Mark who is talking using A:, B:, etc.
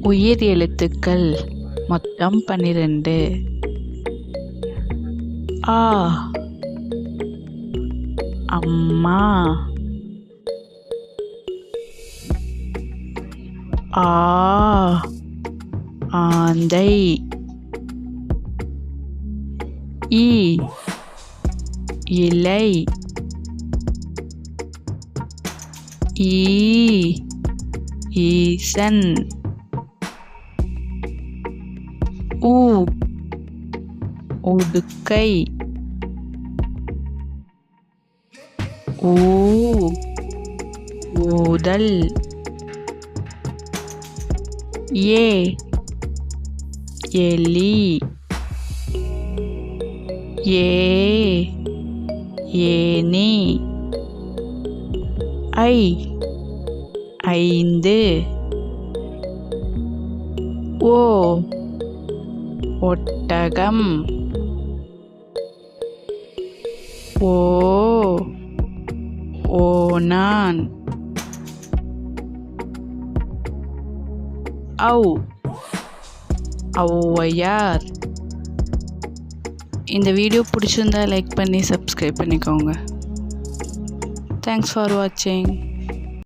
A: உயிர் எழுத்துக்கள் மொத்தம் 12. ஆ அம்மா, ஆ ஆந்தை, இ இலை, ஈ ஈசன், ஊ உடுக்கை, ஊ ஊதல், ஏ எலி, ஏ ஏனி, ஐ ஐந்து, ஓ ஒட்டகம், ஓ ஓணான், ஔ ஔவையார். இந்த வீடியோ பிடிச்சிருந்தா லைக் பண்ணி சப்ஸ்கிரைப் பண்ணிக்கோங்க. தேங்க்ஸ் ஃபார் வாட்சிங்.